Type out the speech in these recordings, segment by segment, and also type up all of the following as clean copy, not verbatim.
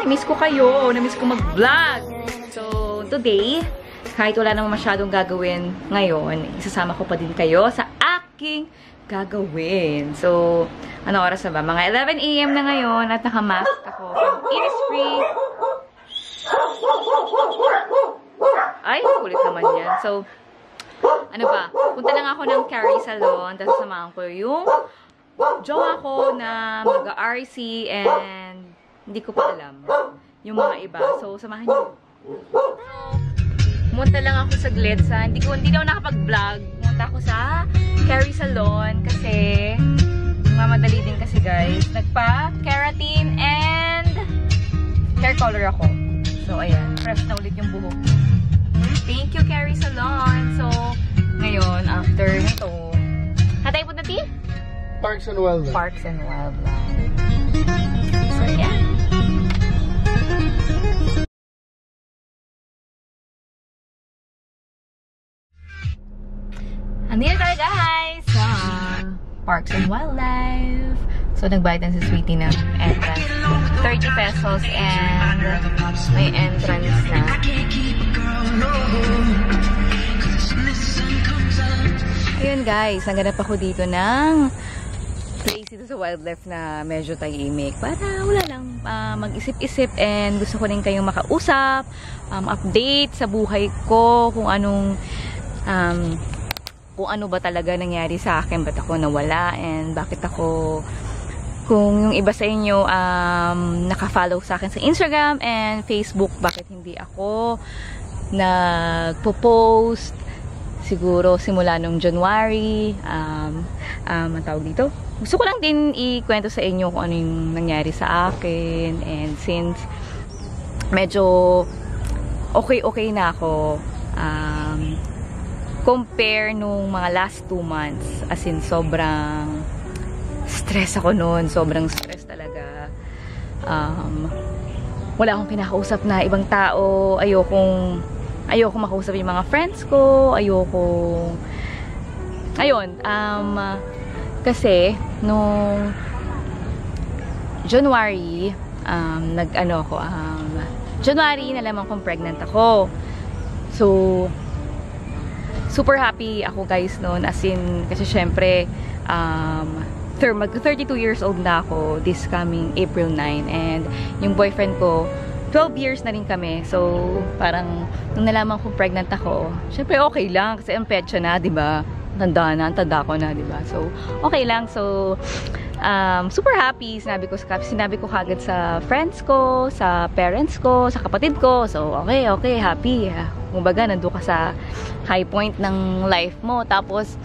Na-miss ko kayo. Na-miss ko mag-vlog. So, today, kahit wala naman masyadong gagawin ngayon, isasama ko pa din kayo sa aking gagawin. So, ano oras na ba? Mga 11 AM na ngayon at nakamask ako from Innisfree. Ay, kulit naman yan. So, ano ba? Punta lang ako ng Carrie Salon. Tapos samahan ko yung jowa ko na mag-RC and hindi ko pa alam yung mga iba. So, samahan niyo. Pumunta lang ako sa Glitza. Hindi na ako nakapag-vlog. Pumunta ako sa Carrie Salon kasi mamadali din kasi guys. Nagpa-keratin and hair color ako. So, ayan. Fresh na ulit yung buhok. Thank you, Carrie Salon. So, ngayon, after nito, hatay po natin? Parks and Wildlife. Parks and Wildlife. So, yeah. Andito tayo guys sa Parks and Wildlife. So, nagbayad na si Sweetie ng entrance. 30 pesos and may entrance na. Ayun guys, naganap ako dito ng place dito sa Wildlife na medyo tahimik. Para wala lang mag-isip-isip and gusto ko rin kayong makausap, update sa buhay ko, kung ano ba talaga nangyari sa akin, ba't ako nawala, and bakit ako, kung yung iba sa inyo naka-follow sa akin sa Instagram and Facebook, bakit hindi ako nagpo-post siguro simula nung January. Ang tawag dito, gusto ko lang din ikwento sa inyo kung ano yung nangyari sa akin, and since medyo okay na ako compare nung mga last 2 months, as in sobrang stress ako noon, sobrang stress talaga. Wala akong kinakausap na ibang tao, ayoko makausap yung mga friends ko, ayun, kasi nung January, January nalaman kong pregnant ako. So, super happy ako guys noon, as in, kasi syempre, mag-32 years old na ako this coming April 9, and yung boyfriend ko, 12 years na rin kami. So, parang, nung nalaman ko pregnant ako, syempre okay lang, kasi ang petsa na, diba? Tanda ko na, diba? So, okay lang. So, super happy. Sinabi ko kagad sa friends ko, sa parents ko, sa kapatid ko. So, okay, happy. Kumbaga, nandun ka sa high point ng life mo. Tapos,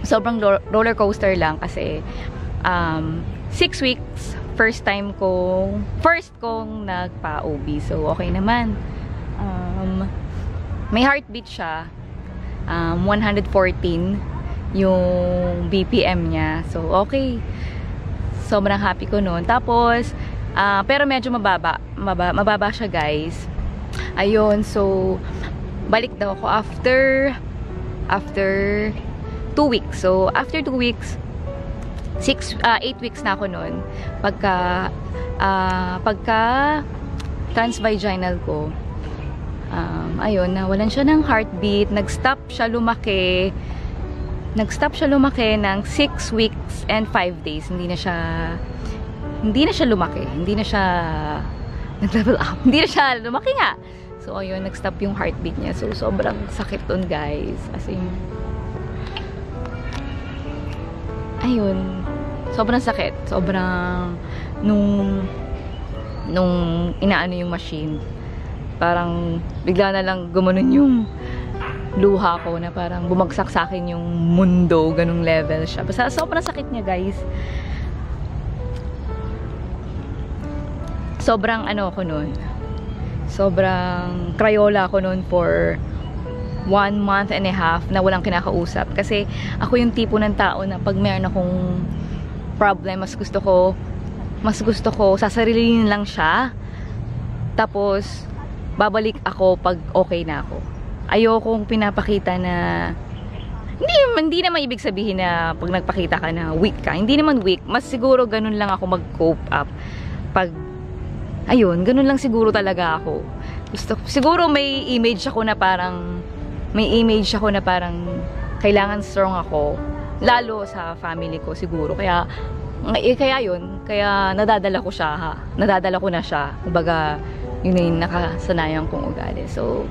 sobrang roller coaster lang kasi 6 weeks, first kong nagpa-OB. So, okay naman. May heartbeat siya. 114 yung BPM niya. So, okay. Sobrang happy ko noon. Tapos, pero medyo mababa siya, guys. Ayun, so, balik daw ako after 2 weeks. So, after 2 weeks, 8 weeks na ako noon. Pagka transvaginal ko, ayun, nawalan siya ng heartbeat. Nag-stop siya lumaki ng 6 weeks and 5 days. Hindi na siya lumaki. Hindi na siya nag-level up. Hindi na siya lumaki nga. So, ayun, nag-stop yung heartbeat niya. So, sobrang sakit dun, guys. As in, ayun, sobrang sakit. Sobrang, nung inaano yung machine, parang bigla na lang gumanon yung luha ko, na parang bumagsak sa akin yung mundo, ganung level siya. Basta sobrang sakit niya, guys. Sobrang ako nun, sobrang Crayola ako nun for 1 month and a half na walang kinakausap. Kasi ako yung tipo ng tao na pag meron akong problem, mas gusto ko sasarilin lang siya, tapos babalik ako pag okay na ako. Ayokong pinapakita na hindi naman ibig sabihin na pag nagpakita ka na weak ka. Hindi naman weak. Mas siguro ganun lang ako mag-cope up pag ayun, ganun lang siguro talaga ako. Siguro may image ako na parang kailangan strong ako. Lalo sa family ko siguro. Kaya yun, kaya nadadala ko na siya. Kumbaga, yun na yung nakasanayan kong ugali. So,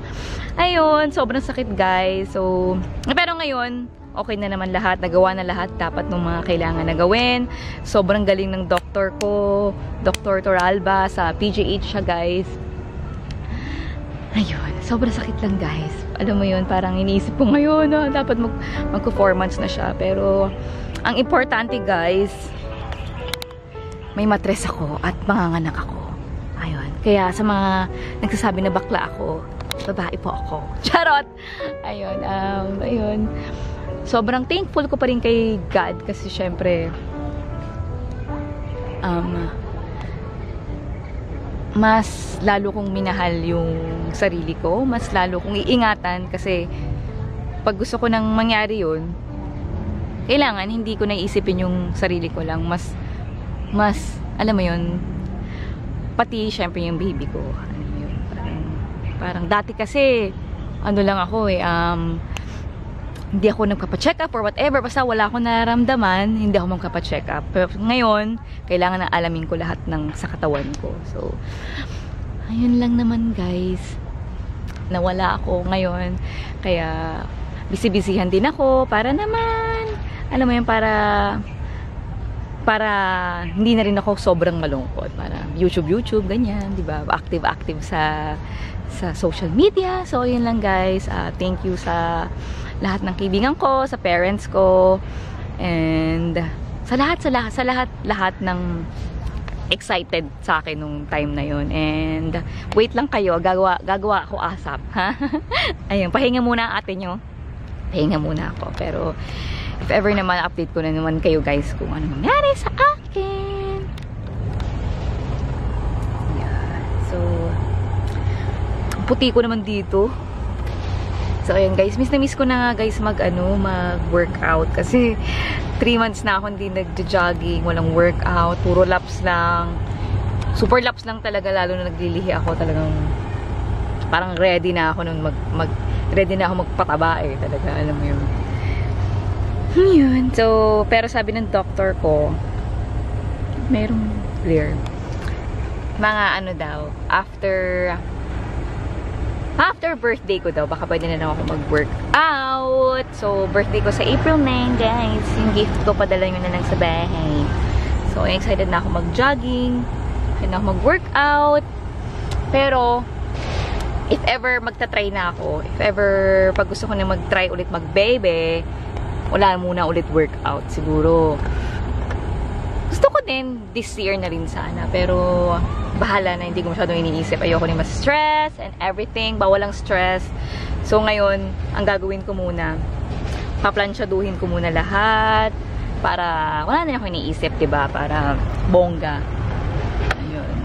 ayun, sobrang sakit guys. So, pero ngayon, okay na naman lahat. Nagawa na lahat dapat ng mga kailangan na gawin. Sobrang galing ng doktor ko. Dr. Toralba sa PGH siya guys. Ayun, sobrang sakit lang guys. Alam mo yun, parang iniisip ko ngayon dapat magko 4 months na siya. Pero, ang importante guys, may matres ako at manganganak ako. Ayun. Kaya sa mga nagsasabi na bakla ako, babae po ako. Charot! Ayun, ayun. Sobrang thankful ko pa rin kay God kasi syempre mas lalo kong minahal yung sarili ko, mas lalo kong iingatan kasi pag gusto ko nang mangyari yun, kailangan hindi ko naiisipin yung sarili ko lang, mas alam mo yun, pati syempre yung baby ko. Ano yun, parang dati kasi lang ako hindi ako nagpapa-check up or whatever, basta wala akong nararamdaman, hindi ako magpapa-check up. Pero ngayon, kailangan na alamin ko lahat ng sa katawan ko. So, ayun lang naman guys. Nawala ako ngayon. Kaya, busy-busyhan din ako para naman, alam mo yun, para hindi na rin ako sobrang malungkot. Para YouTube, ganyan, di ba? Active sa social media. So, yun lang guys. Thank you sa lahat ng kaibigan ko, sa parents ko, and sa lahat ng excited sa akin nung time na yun. And wait lang kayo, gagawa ako ASAP, ha? Ayun, pahinga muna ang ate nyo. Pahinga muna ako. Pero if ever naman, update ko na naman kayo guys kung ano nangyari sa akin. Yeah. So, puti ko naman dito. So, ayan guys, miss ko na nga guys mag-workout kasi 3 months na ako hindi nag-jogging, walang workout, puro laps lang. Super laps lang talaga, lalo na naglilihi ako, talagang parang ready na ako nun ready na ako magpataba talaga, alam mo yun. Yun. So, pero sabi ng doctor ko, merong clear. Mga daw, after birthday ko daw, baka pwede na lang ako mag-workout. So, birthday ko sa April 9, guys. Yung gift ko, padala nyo na lang sa bahay. So, excited na ako mag-jogging. Excited na ako mag-workout. Pero, if ever magta-try na ako, if ever pag gusto ko na mag-try ulit mag-baby, wala muna ulit workout. Siguro, gusto ko din this year na rin sana. Pero, bahala na, hindi ko masyadong iniisip. Ayoko na ma-stress and everything. Bawal ang stress. So, ngayon, ang gagawin ko muna, paplansyaduhin ko muna lahat para wala na ako iniisip, diba? Para bongga. Ayun.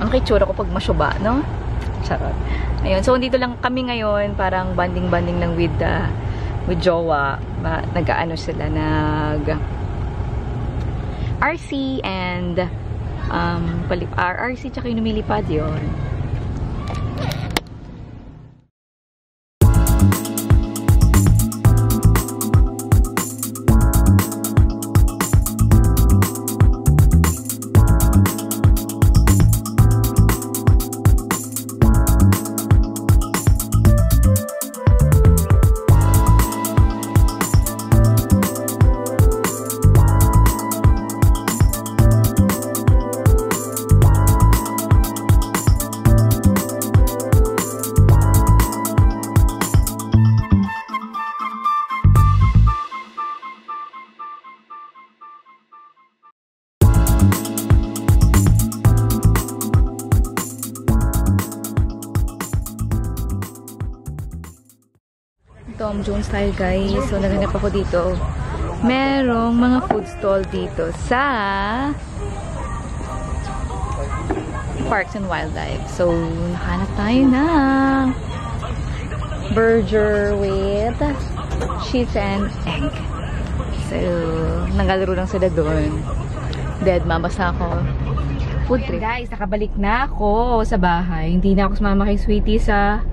Ang kitsura ko pag masyuba, no? Charot. Ayun. So, dito lang kami ngayon. Parang banding-banding lang with jowa. Nag-ano sila, RC and RC tsaka yung lumilipad yun. Tom Jones tayo guys. So naghanap ako dito. Merong mga food stall dito sa Parks and Wildlife. So nakahanap tayo ng burger with cheese and egg. So naglalaro lang sila doon. Dead mabasa ako. Food trip. Guys, nakabalik na ako sa bahay. Hindi na ako sumama kay Sweetie sa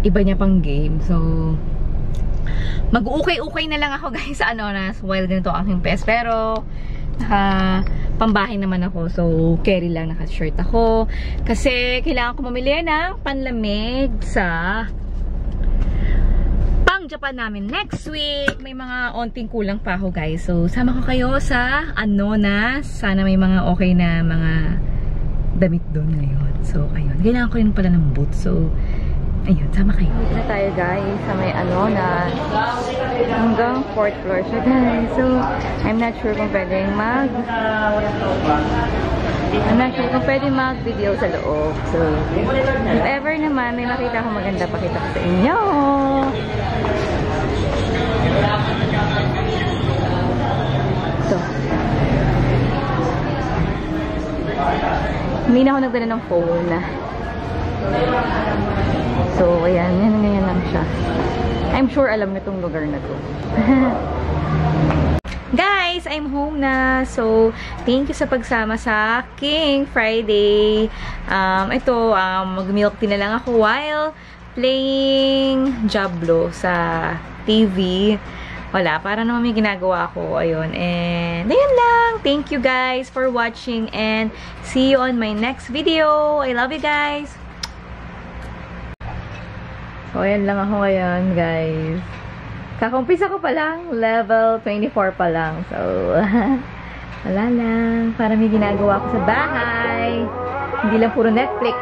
iba niya pang game. So, mag-ukay-ukay na lang ako guys sa while ganito aking pes. Pero, pambahay naman ako. So, carry lang, naka-shirt ako. Kasi, kailangan ko mamili ng panlamig sa pang-Japan namin next week. May mga onting kulang pa ako guys. So, sama ko kayo sa sana may mga okay na mga damit doon ngayon. So, ayun. Kailangan ko rin pala ng boots. So, ayun, sama kayo. Dito na tayo guys sa may hanggang 4th floor siya guys. So, I'm not sure kung pwedeng mag-video sa loob. So, if ever naman may makita ko maganda, pakita ko sa inyo. So, hindi na ako nagdala ng phone. So, ayan. Ganyan lang siya. I'm sure alam na itong lugar na to. Guys, I'm home na. So, thank you sa pagsama sa King Friday. Mag-milk tea na lang ako while playing Diablo sa TV. Wala, para naman may ginagawa ako. Ayun. And, ayun lang. Thank you guys for watching and see you on my next video. I love you guys. So, ayan lang ako ngayon, guys. Kakumpisa ko pa lang. Level 24 pa lang. So, wala lang. Para may ginagawa ko sa bahay. Hindi lang puro Netflix.